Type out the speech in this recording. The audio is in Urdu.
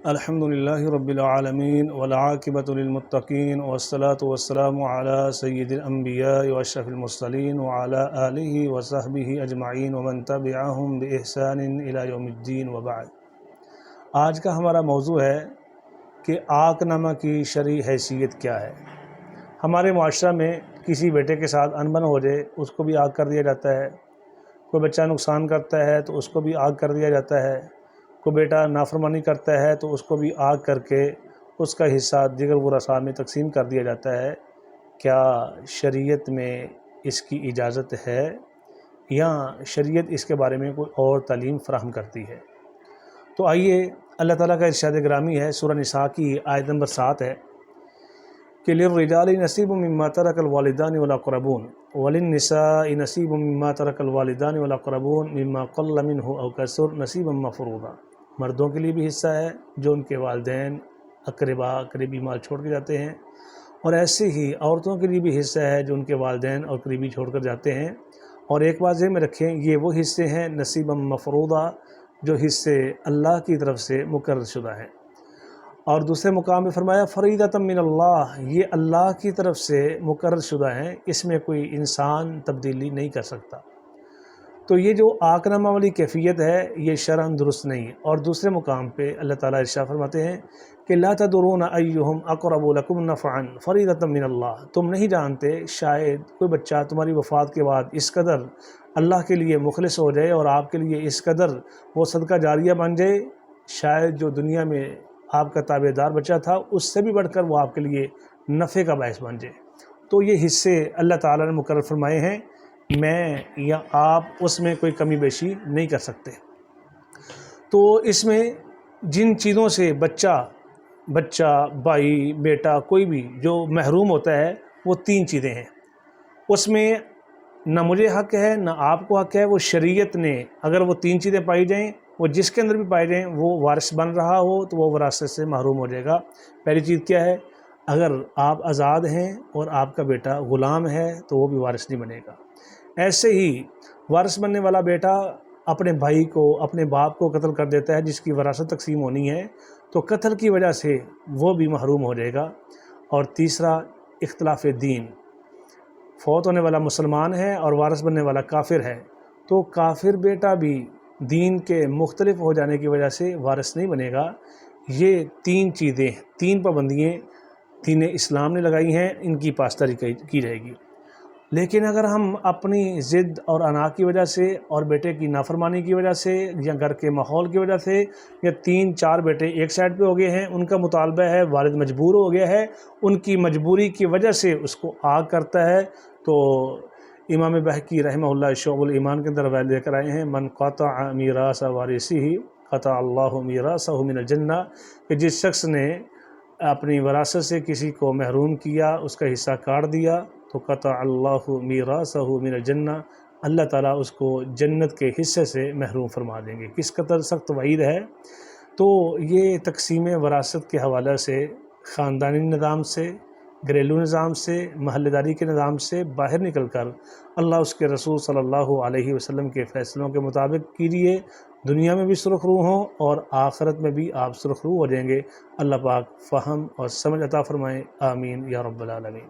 الحمد للہ رب العالمین والعاقبۃ للمتقین والصلاة والسلام علی سید الانبیاء واشرف المرسلین وعلی آلہ وصحبہ اجمعین ومن تبعہم بإحسان الی یوم الدین وبعد۔ آج کا ہمارا موضوع ہے کہ عاق نامہ کی شرعی حیثیت کیا ہے۔ ہمارے معاشرہ میں کسی بیٹے کے ساتھ انبن ہو جائے اس کو بھی عاق کر دیا جاتا ہے، کوئی بچہ نقصان کرتا ہے تو اس کو بھی عاق کر دیا جاتا ہے، کوئی بیٹا نافرمانی کرتا ہے تو اس کو بھی عاق کر کے اس کا حصہ دیگر ورثاء میں تقسیم کر دیا جاتا ہے۔ کیا شریعت میں اس کی اجازت ہے یا شریعت اس کے بارے میں کوئی اور تعلیم فراہم کرتی ہے؟ تو آئیے اللہ تعالیٰ کا ارشاد گرامی ہے، سورہ نساء کی آیت نمبر 7 ہے کہ للرجال نصیب مما ترک الوالدان والاقربون وللنساء نصیب مما ترک الوالدان والاقربون مما قل منہ او کثر نصیبا مفروضا۔ مردوں کے لیے بھی حصہ ہے جو ان کے والدین اقربا قریبی مال چھوڑ کے جاتے ہیں، اور ایسے ہی عورتوں کے لیے بھی حصہ ہے جو ان کے والدین اور قریبی چھوڑ کر جاتے ہیں۔ اور ایک بات ذہن میں رکھیں، یہ وہ حصے ہیں نصیبا مفروضا جو حصے اللہ کی طرف سے مقرر شدہ ہیں۔ اور دوسرے مقام میں فرمایا فریضۃ من اللہ، یہ اللہ کی طرف سے مقرر شدہ ہیں، اس میں کوئی انسان تبدیلی نہیں کر سکتا۔ تو یہ جو عاق نامہ والی کیفیت ہے یہ شرعاً درست نہیں ہے۔ اور دوسرے مقام پہ اللہ تعالیٰ ارشاد فرماتے ہیں کہ لا تدرون ایہم اقرب لکم نفعا فریضۃ من اللہ، تم نہیں جانتے شاید کوئی بچہ تمہاری وفات کے بعد اس قدر اللہ کے لیے مخلص ہو جائے اور آپ کے لیے اس قدر وہ صدقہ جاریہ بن جائے، شاید جو دنیا میں آپ کا تابع دار بچہ تھا اس سے بھی بڑھ کر وہ آپ کے لیے نفع کا باعث بن جائے۔ تو یہ حصے اللہ تعالیٰ نے مقرر فرمائے ہیں، میں یا آپ اس میں کوئی کمی بیشی نہیں کر سکتے۔ تو اس میں جن چیزوں سے بچہ بھائی بیٹا کوئی بھی جو محروم ہوتا ہے وہ 3 چیزیں ہیں۔ اس میں نہ مجھے حق ہے نہ آپ کو حق ہے، وہ شریعت نے اگر وہ 3 چیزیں پائی جائیں، وہ جس کے اندر بھی پائی جائیں وہ وارث بن رہا ہو تو وہ وراثت سے محروم ہو جائے گا۔ پہلی چیز کیا ہے؟ اگر آپ آزاد ہیں اور آپ کا بیٹا غلام ہے تو وہ بھی وارث نہیں بنے گا۔ ایسے ہی وارث بننے والا بیٹا اپنے بھائی کو اپنے باپ کو قتل کر دیتا ہے جس کی وراثت تقسیم ہونی ہے تو قتل کی وجہ سے وہ بھی محروم ہو جائے گا۔ اور تیسرا اختلاف دین، فوت ہونے والا مسلمان ہے اور وارث بننے والا کافر ہے تو کافر بیٹا بھی دین کے مختلف ہو جانے کی وجہ سے وارث نہیں بنے گا۔ یہ 3 چیزیں 3 پابندیاں دین اسلام نے لگائی ہیں، ان کی پاسداری کی جائے گی۔ لیکن اگر ہم اپنی ضد اور انا کی وجہ سے اور بیٹے کی نافرمانی کی وجہ سے یا گھر کے ماحول کی وجہ سے یا 3-4 بیٹے ایک سائڈ پہ ہو گئے ہیں، ان کا مطالبہ ہے، والد مجبور ہو گیا ہے، ان کی مجبوری کی وجہ سے اس کو عاق کرتا ہے، تو امام بہقی رحمہ اللہ شعب الایمان کے اندر روایت لے کر آئے ہیں من قطع میراث وارثہ قطع اللہ میراثہ من الجنہ، کہ جس شخص نے اپنی وراثت سے کسی کو محروم کیا، اس کا حصہ کاٹ دیا تو قطع اللہ میراثہ من الجنہ، اللہ تعالیٰ اس کو جنت کے حصے سے محروم فرما دیں گے۔ کس قدر سخت وعید ہے۔ تو یہ تقسیم وراثت کے حوالے سے خاندانی نظام سے، گھریلو نظام سے، محلہ داری کے نظام سے باہر نکل کر اللہ اس کے رسول صلی اللہ علیہ وسلم کے فیصلوں کے مطابق کیجیے، دنیا میں بھی سرخ رو ہوں اور آخرت میں بھی آپ سرخ رو ہو جائیں گے۔ اللہ پاک فہم اور سمجھ عطا فرمائے، آمین یا رب العالمین۔